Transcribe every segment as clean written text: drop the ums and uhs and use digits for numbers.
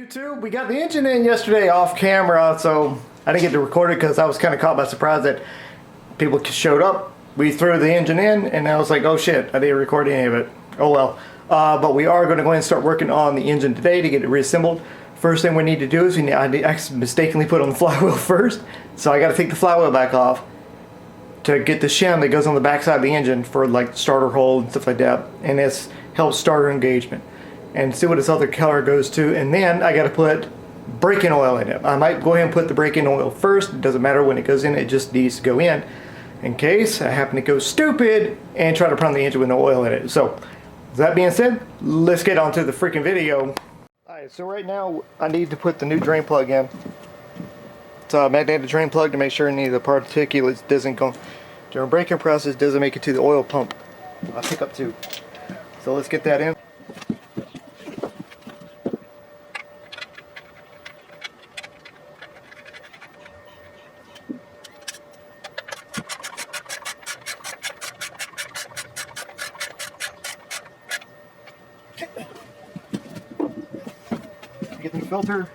YouTube, we got the engine in yesterday off camera, so I didn't get to record it because I was kind of caught by surprise that people showed up. We threw the engine in and I was like, oh shit, I didn't record any of it. Oh well. But we are going to go ahead and start working on the engine today to get it reassembled. First thing we need to do is I mistakenly put on the flywheel first, so I got to take the flywheel back off to get the shim that goes on the back side of the engine for like starter hole and stuff like that, and this helps starter engagement. And see what this other color goes to, and then I got to put braking oil in it. I might go ahead and put the braking oil first. It doesn't matter when it goes in, it just needs to go in case I happen to go stupid and try to prime the engine with no oil in it. So that being said, let's get on to the freaking video. Alright, so right now I need to put the new drain plug in. It's a magnetic drain plug to make sure any of the particulates doesn't go during braking process, doesn't make it to the oil pump pickup tube. So let's get that in. Get the filter.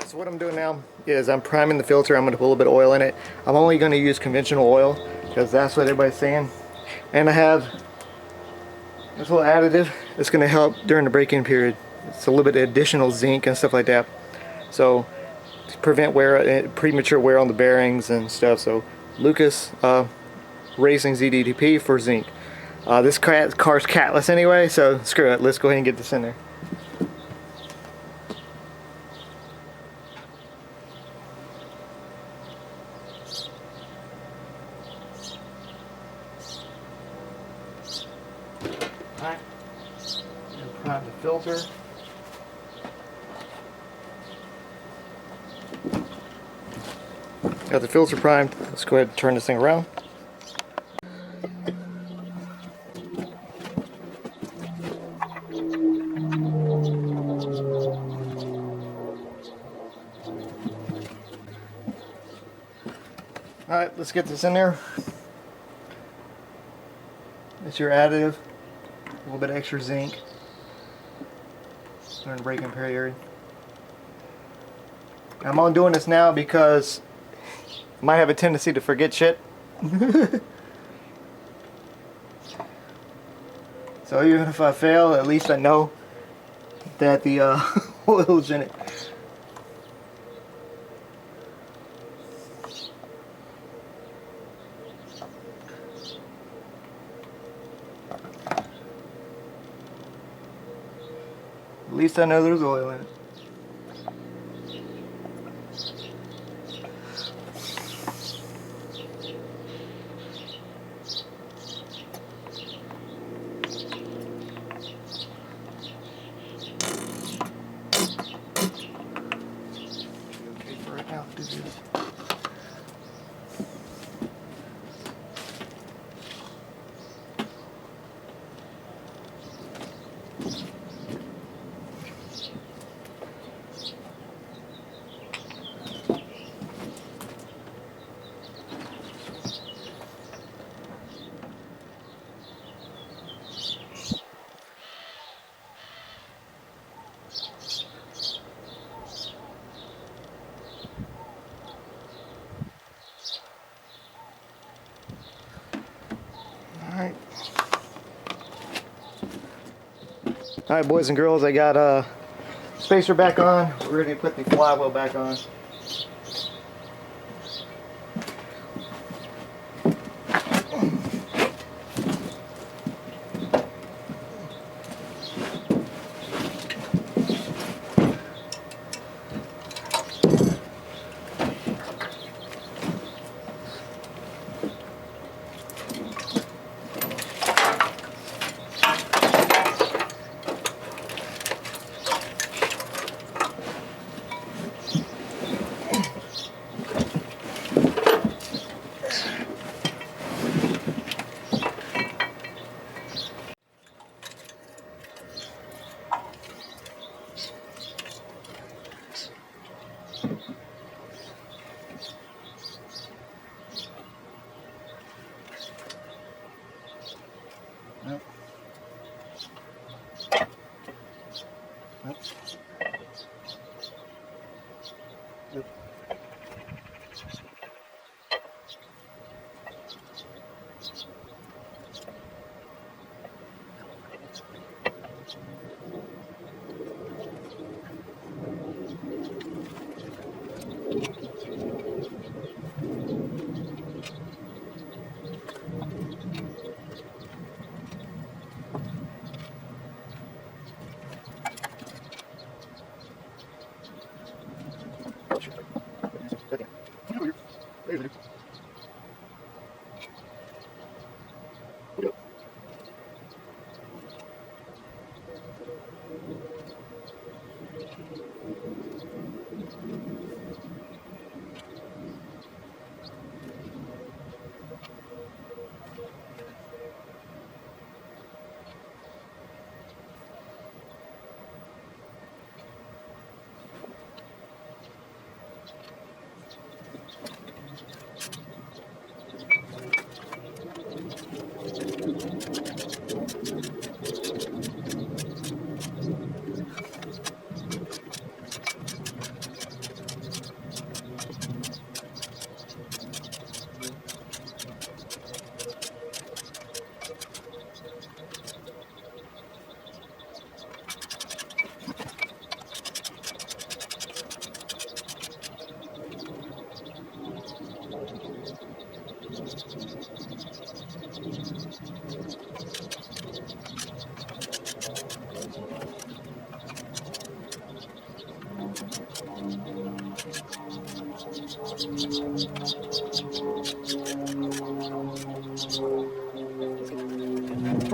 So what I'm doing now is I'm priming the filter. I'm going to put a little bit of oil in it. I'm only going to use conventional oil because that's what everybody's saying. And I have this little additive that's going to help during the braking period. It's a little bit of additional zinc and stuff like that. So to prevent premature wear on the bearings and stuff. So Lucas Racing ZDTP for zinc. This car's catless anyway, so screw it. Let's go ahead and get this in there. Alright, and prime the filter. Got the filter primed. Let's go ahead and turn this thing around. Alright, let's get this in there. It's your additive. A little bit of extra zinc during the braking period. I'm only doing this now because I might have a tendency to forget shit. So even if I fail, at least I know that the oil's in it. At least I know there's oil in it. Okay for right now to do this. Alright, boys and girls, I got spacer back on. We're going to put the flywheel back on.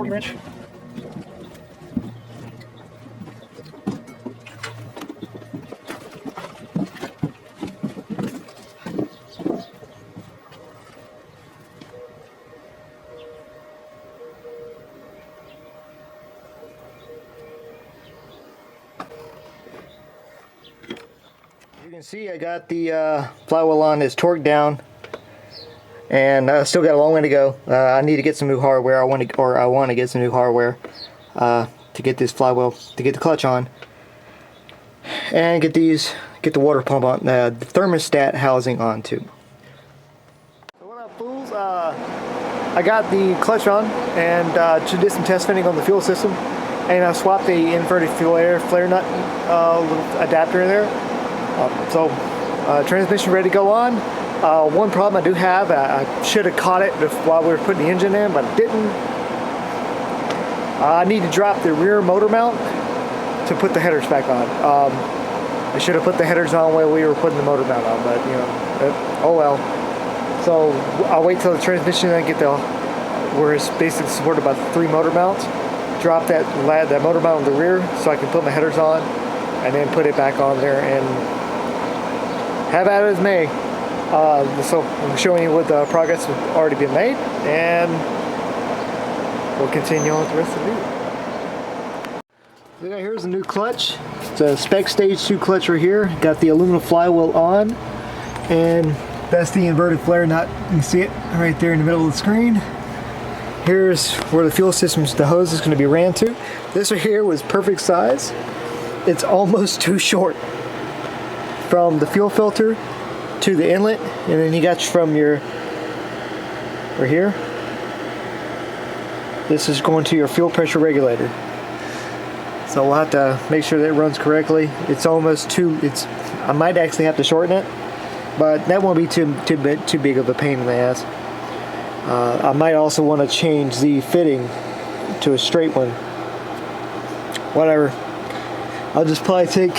Wrench. You can see I got the flywheel on, it's torqued down, and I still got a long way to go. I need to get some new hardware. I want to get some new hardware to get this flywheel, to get the clutch on, and get the water pump on, the thermostat housing on too. So what up, fools? I got the clutch on and just did some test fitting on the fuel system, and I swapped the inverted fuel air flare nut little adapter in there. So transmission ready to go on. One problem I do have, I should have caught it while we were putting the engine in, but I didn't. I need to drop the rear motor mount to put the headers back on. I should have put the headers on while we were putting the motor mount on, but you know, oh well. So I'll wait till the transmission and get where it's basically supported by 3 motor mounts. Drop that motor mount on the rear so I can put my headers on, and then put it back on there and have at it as may. So I'm showing you what the progress has already been made, and we'll continue on with the rest of the video. So here's a new clutch. It's a Spec Stage 2 clutch right here. Got the aluminum flywheel on, and that's the inverted flare nut. You can see it right there in the middle of the screen. Here's where the fuel system's, the hose is going to be ran to. This right here was perfect size. It's almost too short from the fuel filter to the inlet, and then you got from your right here. This is going to your fuel pressure regulator. So we'll have to make sure that it runs correctly. It's almost too. I might actually have to shorten it, but that won't be too big of a pain in the ass. I might also want to change the fitting to a straight one. Whatever. I'll just probably take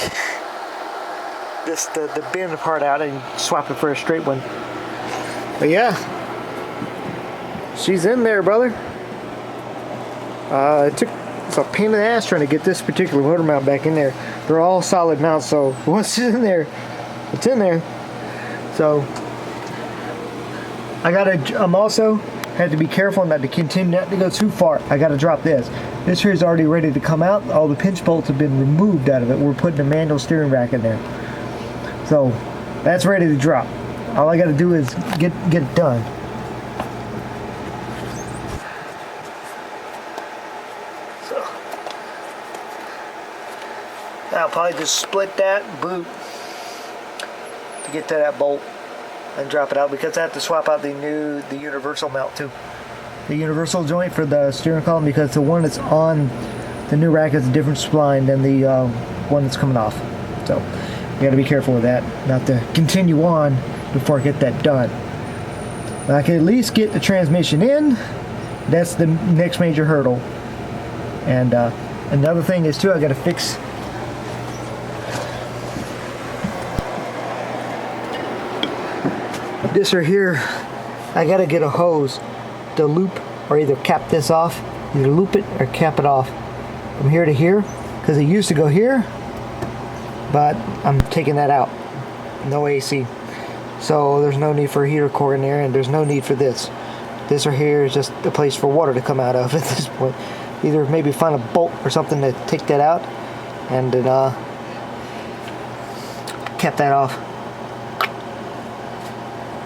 the bend part out and swap it for a straight one. But yeah, she's in there, brother. It's a pain in the ass trying to get this particular motor mount back in there. They're all solid mounts, so once it's in there, it's in there. So I'm also had to be careful not to continue not to go too far. I got to drop this. This here is already ready to come out. All the pinch bolts have been removed out of it. We're putting a manual steering rack in there. So that's ready to drop. All I got to do is get it done. So I'll probably just split that boot to get to that bolt and drop it out, because I have to swap out the universal mount too. The universal joint for the steering column, because the one that's on the new rack is a different spline than the one that's coming off. So you got to be careful with that, not to continue on before I get that done. But I can at least get the transmission in. That's the next major hurdle. And another thing is too, I got to fix this right here. I got to get a hose to loop or either cap this off, either loop it or cap it off from here to here, because it used to go here, but I'm taking that out. No AC, so there's no need for a heater core in there, and there's no need for this. This right here is just a place for water to come out of at this point. Either maybe find a bolt or something to take that out, and then cap that off.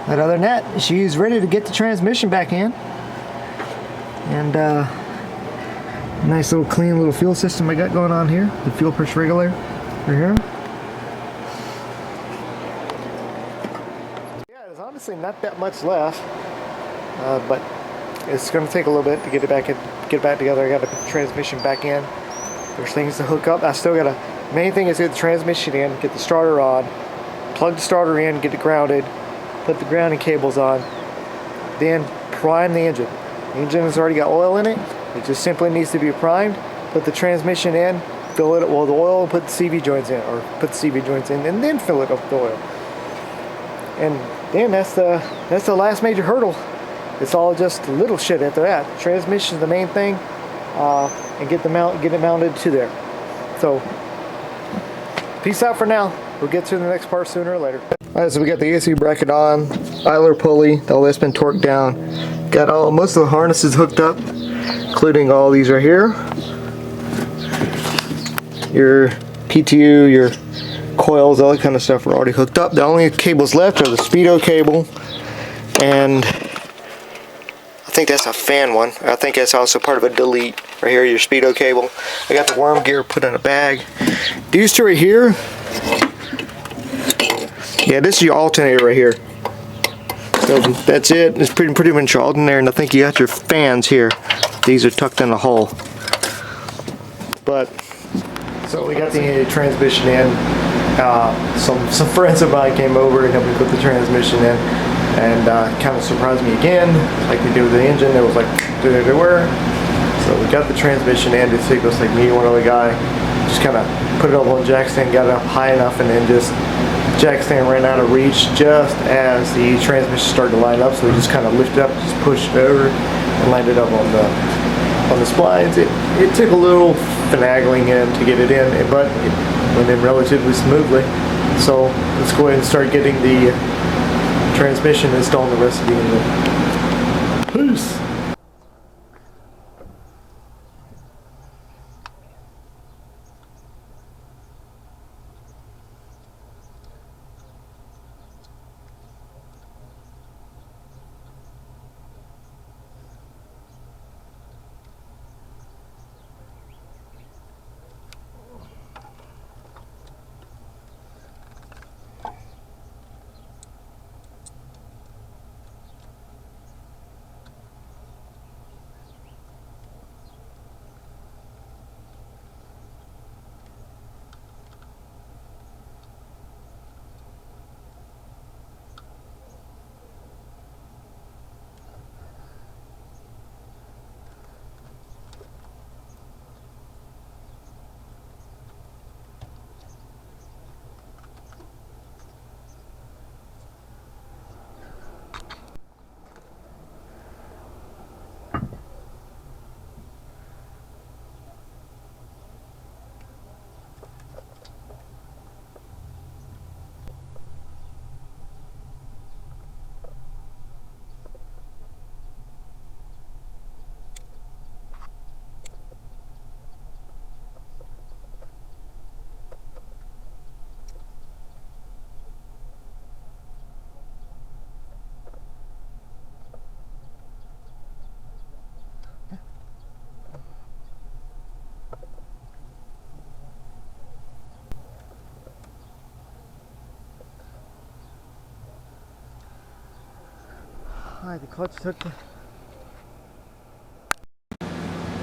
But other than that, she's ready to get the transmission back in. And nice little clean little fuel system I got going on here. The fuel pressure regulator right here. Yeah, there's honestly not that much left, but it's going to take a little bit to get it back together. I got to put the transmission back in. There's things to hook up. I still got to. Main thing is get the transmission in, get the starter on, plug the starter in, get it grounded, put the grounding cables on, then prime the engine. The engine has already got oil in it. It just simply needs to be primed. Put the transmission in, fill it with oil, put the CV joints in, or put the CV joints in, and then fill it up with oil. And then that's the last major hurdle. It's all just little shit after that. Transmission is the main thing, and get it mounted to there. So, peace out for now. We'll get to the next part sooner or later. Alright, so we got the AC bracket on, idler pulley, all that's been torqued down. Got most of the harnesses hooked up, including all these right here. Your PTU, your coils, all that kind of stuff are already hooked up. The only cables left are the speedo cable, and I think that's a fan one. I think that's also part of a delete. Right here, your speedo cable. I got the worm gear put in a bag. These two right here. Yeah, this is your alternator right here. So that's it. It's pretty much all in there, and I think you got your fans here. These are tucked in the hole. But so we got the transmission in. Some friends of mine came over and helped me put the transmission in, and kind of surprised me again, like they did with the engine. It was like they were. So we got the transmission in. It took us like me and one other guy. Just kind of put it up on jack stand, got it up high enough, and then just jack stand ran out of reach just as the transmission started to line up, so we just kind of lifted up, just pushed it over, and lined it up on the splines. It took a little finagling in to get it in, but it went in relatively smoothly. So let's go ahead and start getting the transmission installed in the rest of the engine. Peace! Alright, the clutch took the...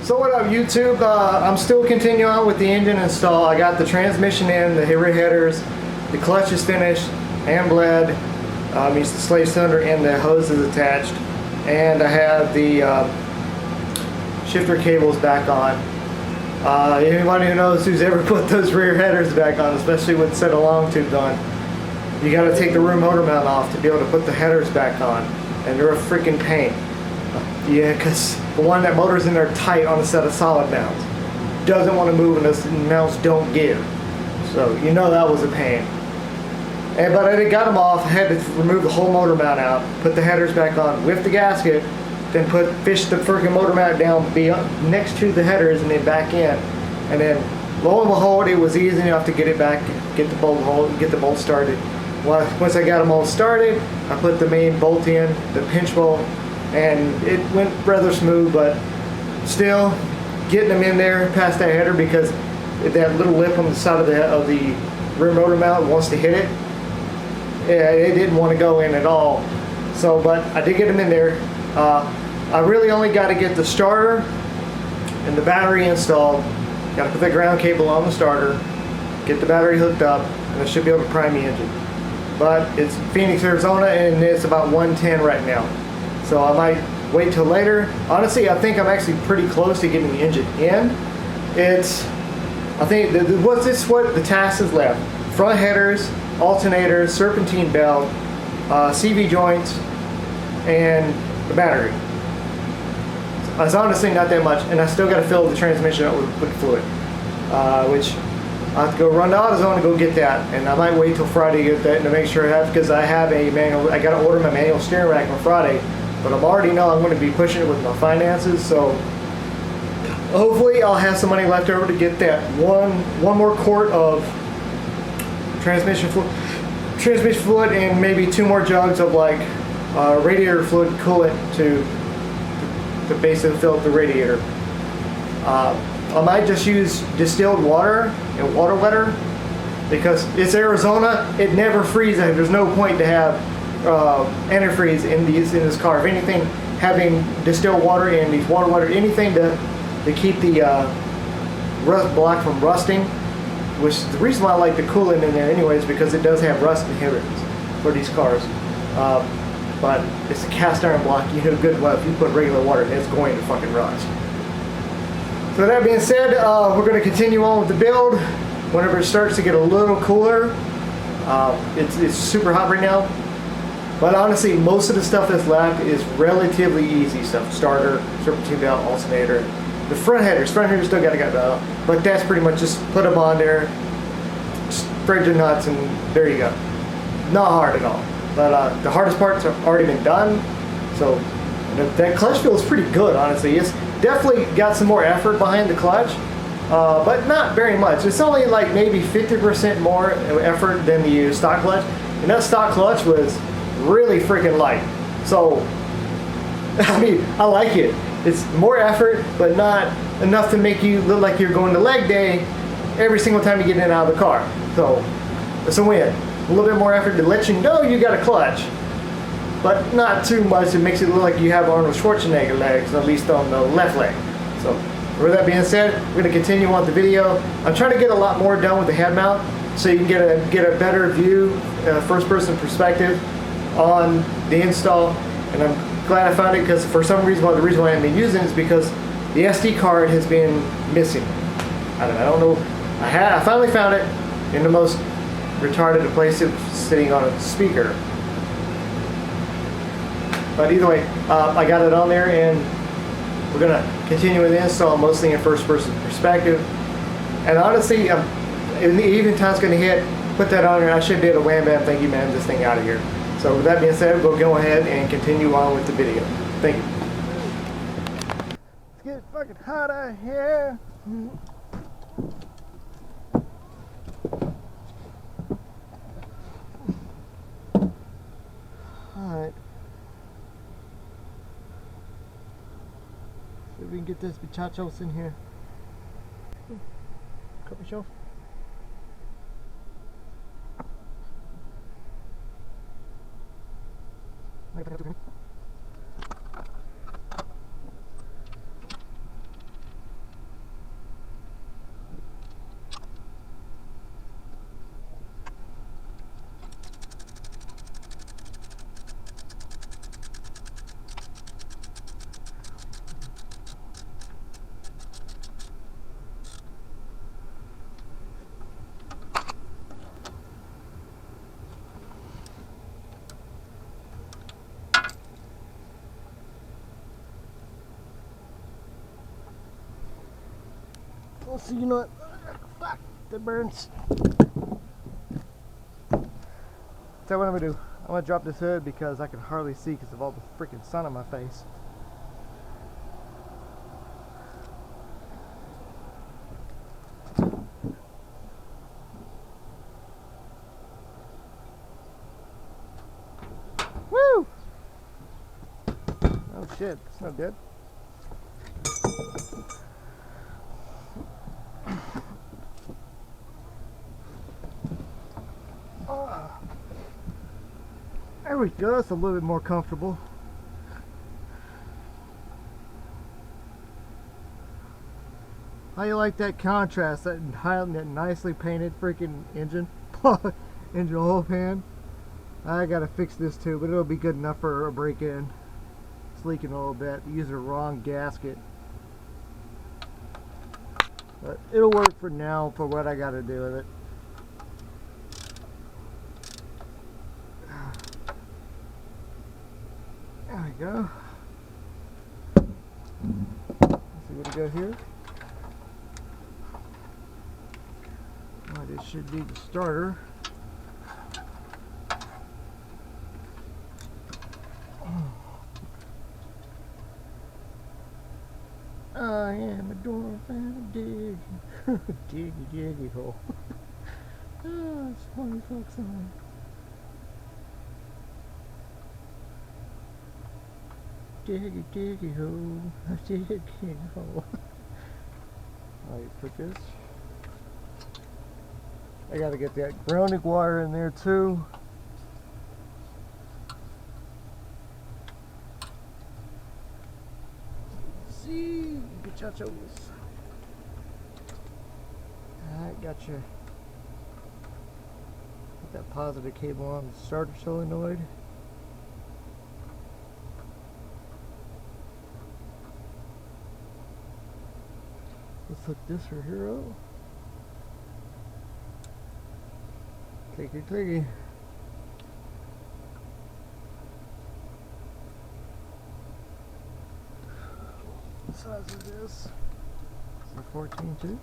So what up YouTube, I'm still continuing on with the engine install. I got the transmission in, the rear headers, the clutch is finished and bled, means the slave cylinder and the hose is attached, and I have the shifter cables back on. Anybody who knows who's ever put those rear headers back on, especially with a set of long tubes on, you got to take the rear motor mount off to be able to put the headers back on, and they're a freaking pain. Yeah, because the one that motor's in there tight on a set of solid mounts doesn't want to move, and those mounts don't give. So you know that was a pain. But I got them off. I had to remove the whole motor mount out, put the headers back on, lift the gasket, then fish the freaking motor mount down next to the headers, and then back in. And then lo and behold, it was easy enough to get it back, get the bolt started. Once I got them all started, I put the main bolt in, the pinch bolt, and it went rather smooth, but still getting them in there past that header, because that little lip on the side of the rear motor mount wants to hit it. Yeah, it didn't want to go in at all. So, but I did get them in there. I really only got to get the starter and the battery installed. Got to put the ground cable on the starter, get the battery hooked up, and I should be able to prime the engine. But it's Phoenix, Arizona, and it's about 110 right now. So I might wait till later. Honestly, I think I'm actually pretty close to getting the engine in. I think what the task is left: front headers, alternators, serpentine belt, CV joints, and the battery. It's honestly not that much, and I still got to fill the transmission up with fluid, which I have to go run to AutoZone and go get that, and I might wait till Friday to get that to make sure I have, because I have a manual. I got to order my manual steering rack on Friday, but I'm already know I'm going to be pushing it with my finances, so hopefully I'll have some money left over to get that one more quart of transmission fluid, and maybe 2 more jugs of like radiator fluid coolant to basically fill up the radiator. I might just use distilled water and water wetter, because it's Arizona. It never freezes. There's no point to have antifreeze in this car. If anything, having distilled water and these water wetter, anything to keep the rust block from rusting, which is the reason why I like the coolant in there anyways, because it does have rust inhibitors for these cars. But it's a cast iron block. You know good well if you put regular water in it, it's going to fucking rust. So that being said, we're going to continue on with the build. Whenever it starts to get a little cooler, it's super hot right now. But honestly, most of the stuff that's left is relatively easy stuff. Starter, serpentine belt, alternator. The front headers still got to get out. But that's pretty much just put them on there, spread your nuts, and there you go. Not hard at all. But the hardest parts have already been done. So that clutch feels pretty good, honestly. It's definitely got some more effort behind the clutch, but not very much. It's only like maybe 50% more effort than the stock clutch. And that stock clutch was really freaking light. So, I mean, I like it. It's more effort, but not enough to make you look like you're going to leg day every single time you get in and out of the car. So, it's a win. A little bit more effort to let you know you got a clutch, but not too much. It makes it look like you have Arnold Schwarzenegger legs, at least on the left leg. So, with that being said, we're going to continue on with the video. I'm trying to get a lot more done with the head mount, so you can get a better view, first-person perspective on the install. And I'm glad I found it, because for some reason, the reason why I haven't been using it is because the SD card has been missing. I don't know. I finally found it in the most retarded place. It was sitting on a speaker. But either way, I got it on there, and we're going to continue with the install, mostly in first-person perspective. And honestly, in the evening time's going to hit, put that on there, and I should be able to wham bam, thank you man, this thing out of here. So with that being said, we'll go ahead and continue on with the video. Thank you. It's getting fucking hot out here. Alright. See if we can get this muchachos in here. Cut my shelf. So you know what? Fuck, that burns. So what I'm gonna do? I'm gonna drop this hood because I can hardly see because of all the freaking sun on my face. Woo! Oh shit, it's not dead. There we go, that's a little bit more comfortable. How you like that contrast, that nicely painted freaking engine? Engine oil pan. I gotta fix this too, but it'll be good enough for a break-in. It's leaking a little bit. Use the wrong gasket. But it'll work for now for what I gotta do with it. There we go. Let's see what we got here. Oh, this should be the starter. I am a dwarf and a dig. Diggy hole. Oh, it's a funny folk song. Diggy hole. Diggy hole. Alright, put this. I gotta get that grounding wire in there too. See, muchachos. Alright, got your put that positive cable on the starter solenoid. Let's hook this for hero. Clicky clicky. What size is this? It's a 14 too.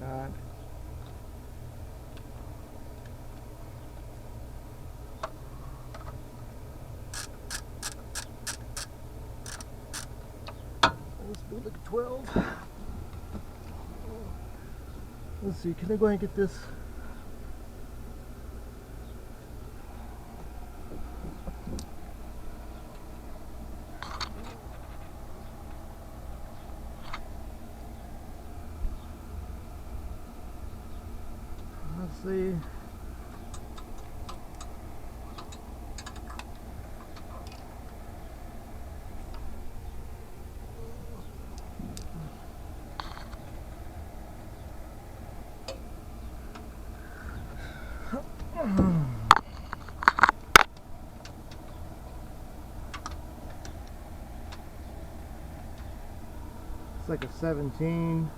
Not. Let's build like a 12. Let's see, can I go ahead and get this? Let's see. It's like a 17.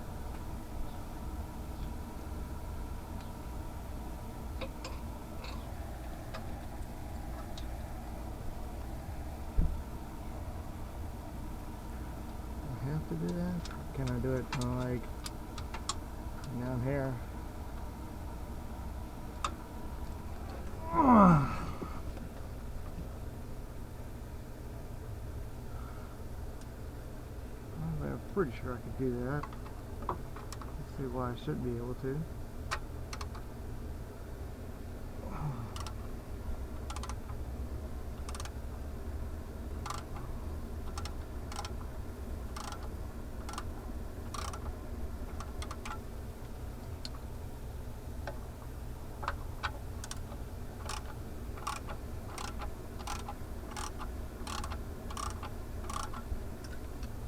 I have to do that? Can I do it kind of like down here? I'm pretty sure I could do that. Let's see why I shouldn't be able to.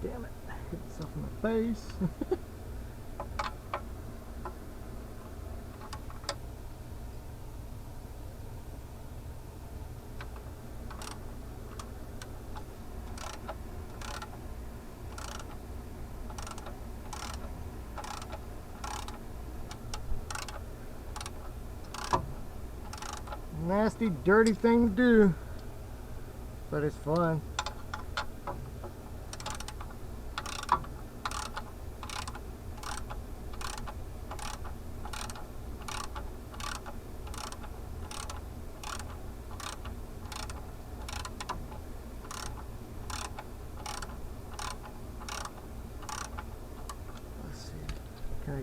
Damn it, hit myself in the face. Nasty, dirty thing to do, but it's fun.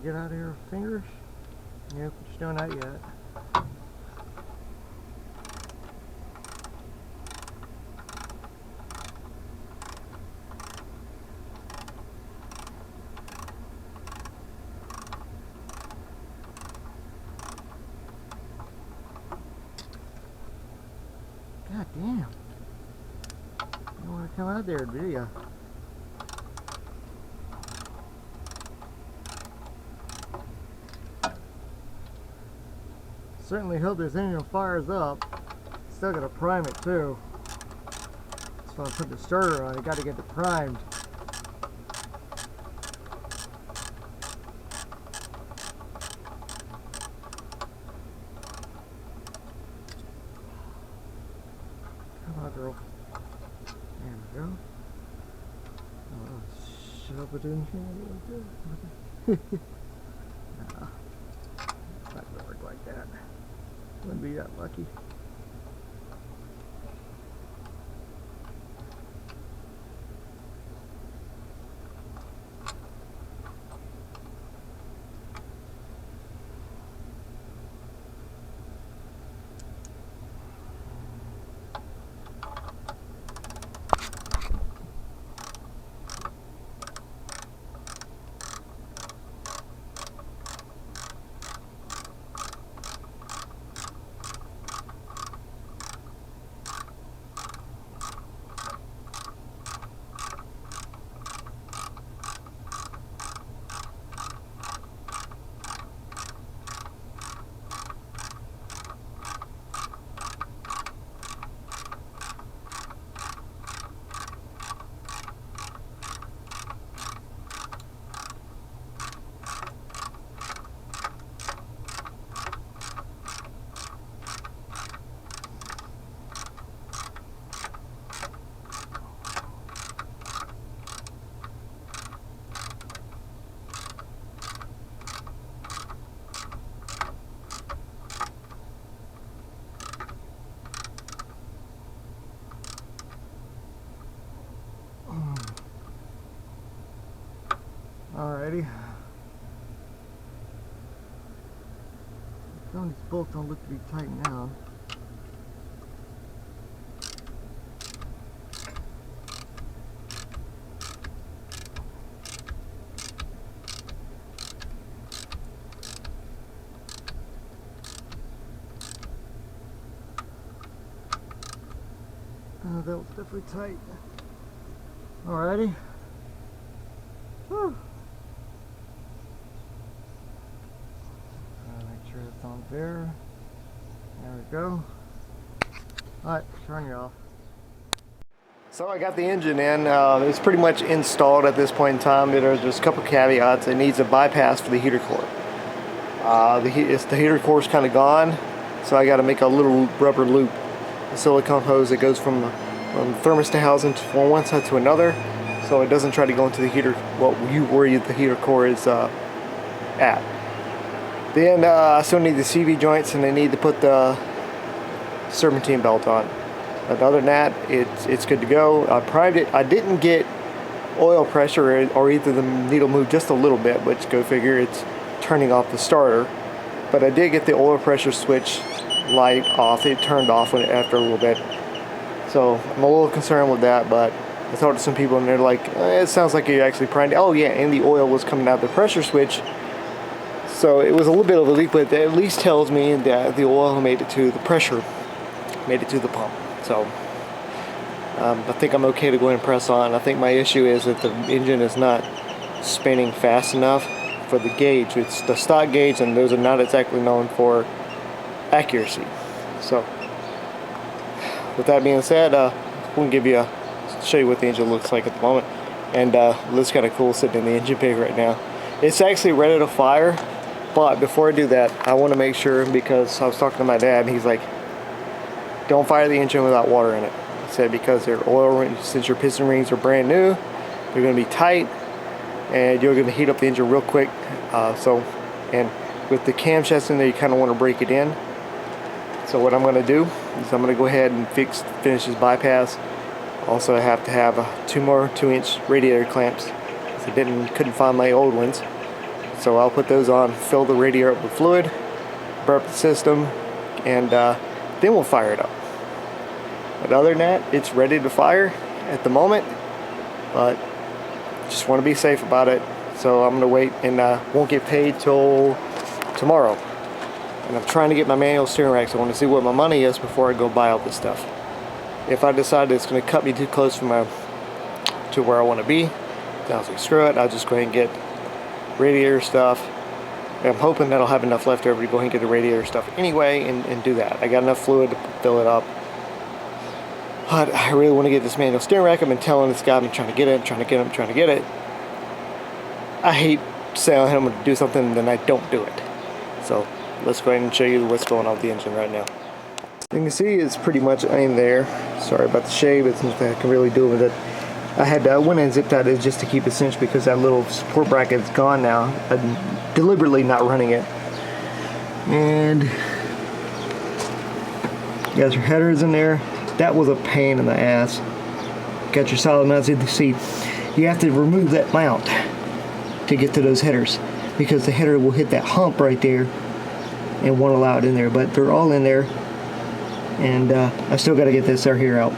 get out of here with fingers? Nope, just doing that yet. God damn. You don't want to come out there, do ya? Certainly hope this engine fires up. Still gotta prime it too. So I put the starter on, I gotta get it primed. Come on, girl. There we go. Oh, shut up, it didn't like that. Nah, it's not gonna work like that. Wouldn't be that lucky. Alrighty. Some of these bolts don't look to be tightened down. Oh, that was definitely tight. Alrighty. Whew. Make sure it's on there. There we go. Alright, turn you off. So I got the engine in. It's pretty much installed at this point in time. There's just a couple caveats. It needs a bypass for the heater core. The heater core is kind of gone, so I got to make a little rubber loop, a silicone hose that goes from the thermostat housing from one side to another, so it doesn't try to go into the heater, where the heater core is at. Then I still need the CV joints, and I need to put the serpentine belt on. But other than that, it's good to go. I primed it. I didn't get oil pressure or either the needle moved just a little bit, which go figure, it's turning off the starter. But I did get the oil pressure switch light off. It turned off after a little bit. So I'm a little concerned with that, but I talked to some people and they're like, it sounds like you actually primed it. Oh yeah, and the oil was coming out of the pressure switch. So it was a little bit of a leak, but that at least tells me that the oil made it to the pressure, made it to the pump. So I think I'm okay to go ahead and press on. I think my issue is that the engine is not spinning fast enough for the gauge. It's the stock gauge, and those are not exactly known for accuracy. So with that being said, we'll show you what the engine looks like at the moment. And it looks kind of cool sitting in the engine bay right now. It's actually ready to fire, but before I do that, I want to make sure, because I was talking to my dad and he's like, don't fire the engine without water in it. He said because their oil, since your piston rings are brand new, they're going to be tight and you're going to heat up the engine real quick. And with the camshafts in there, you kind of want to break it in. So what I'm going to do is I'm going to go ahead and finish this bypass. Also, I have to have two more 2-inch radiator clamps. I couldn't find my old ones. So I'll put those on, fill the radiator up with fluid, burp the system, and then we'll fire it up. But other than that, it's ready to fire at the moment, but just want to be safe about it. So I'm going to wait and won't get paid till tomorrow. And I'm trying to get my manual steering rack, so I want to see what my money is before I go buy all this stuff. If I decide it's going to cut me too close to where I want to be, then I'll say screw it, I'll just go ahead and get radiator stuff. And I'm hoping that I'll have enough left over to go ahead and get the radiator stuff anyway and do that. I got enough fluid to fill it up. But I really want to get this manual steering rack. I've been telling this guy I'm trying to get it, trying to get it. I hate saying I'm going to do something and then I don't do it. So let's go ahead and show you what's going on with the engine right now. You can see it's pretty much in there. Sorry about the shade, but there's nothing I can really do with it. I had went and zipped out it just to keep it cinched because that little support bracket is gone now. I'm deliberately not running it. And you got your headers in there. That was a pain in the ass. Got your solid mounts in the seat. You have to remove that mount to get to those headers because the header will hit that hump right there and won't allow it in there. But they're all in there, and I still got to get this here out.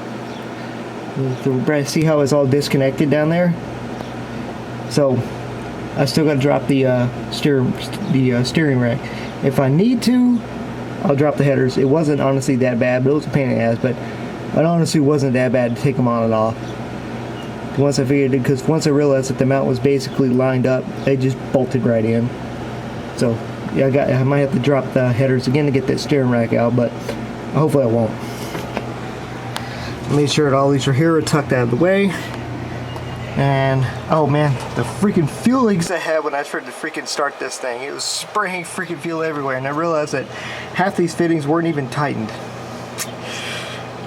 See how it's all disconnected down there? So I still got to drop the steering rack. If I need to, I'll drop the headers. It wasn't honestly that bad, but it was a pain in the ass. But it honestly wasn't that bad to take them on and off. Once I figured it, because once I realized that the mount was basically lined up, they just bolted right in. So yeah, I might have to drop the headers again to get that steering rack out, but hopefully I won't. Make sure that all these are here are tucked out of the way. And oh man, the freaking fuel leaks I had when I tried to freaking start this thing. It was spraying freaking fuel everywhere, and I realized that half these fittings weren't even tightened.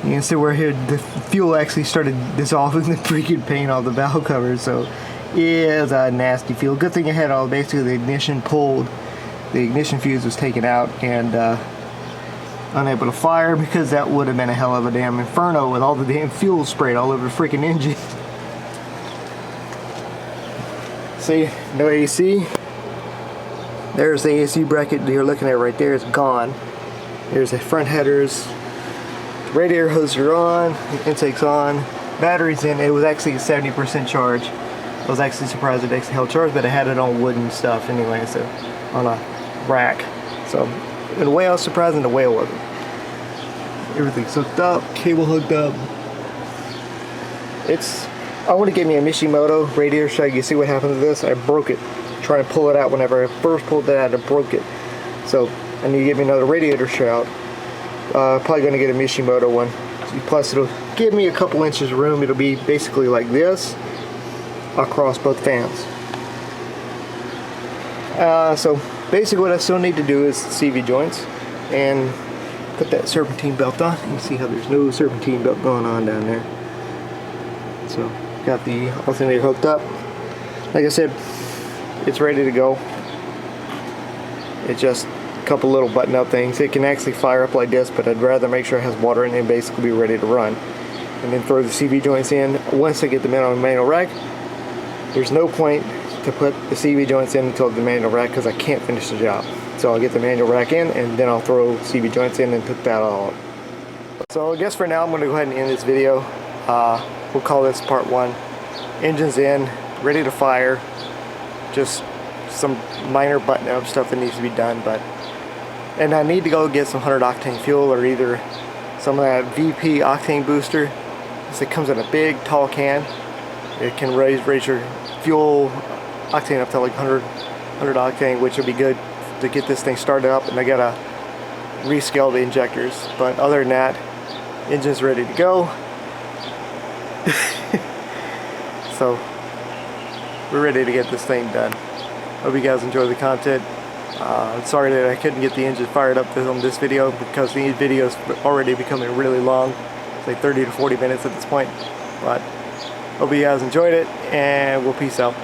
You can see where here the fuel actually started dissolving the freaking paint on the valve covers, so yeah, it was a nasty fuel. Good thing I had all basically the ignition pulled, the ignition fuse was taken out, and unable to fire, because that would have been a hell of a damn inferno with all the damn fuel sprayed all over the freaking engine. See, no AC. There's the AC bracket you're looking at right there. It's gone. There's the front headers. Radiator hoses are on. The intake's on. Battery's in. It was actually a 70% charge. I was actually surprised it actually held charge, but I had it on wooden stuff anyway, so on a rack. So in a way I was surprised, in a way I wasn't. Everything's hooked up, cable hooked up. I want to get me a Mishimoto radiator shot. You see what happened to this? I broke it trying to pull it out. Whenever I first pulled it out, I broke it. So I need to get me another radiator shroud. Probably going to get a Mishimoto one. Plus it'll give me a couple inches of room. It'll be basically like this across both fans. So basically what I still need to do is CV joints and put that serpentine belt on. You can see how there's no serpentine belt going on down there. So got the alternator hooked up. Like I said, it's ready to go. It's just a couple little button up things. It can actually fire up like this, but I'd rather make sure it has water in it and basically be ready to run. And then throw the CV joints in. Once I get them in on the manual rack, there's no point to put the CV joints in until the manual rack, because I can't finish the job. So I'll get the manual rack in, and then I'll throw CV joints in and hook that all up. So I guess for now I'm going to go ahead and end this video. We'll call this part 1. Engine's in, ready to fire. Just some minor button up stuff that needs to be done, and I need to go get some 100 octane fuel, or either some of that VP octane booster. It comes in a big tall can. It can raise your fuel octane up to like 100 octane, which would be good to get this thing started up. And I gotta rescale the injectors, but other than that, engine's ready to go. So we're ready to get this thing done. Hope you guys enjoy the content. I'm sorry that I couldn't get the engine fired up on this video, because the video's already becoming really long. It's like 30 to 40 minutes at this point. But hope you guys enjoyed it, and we'll peace out.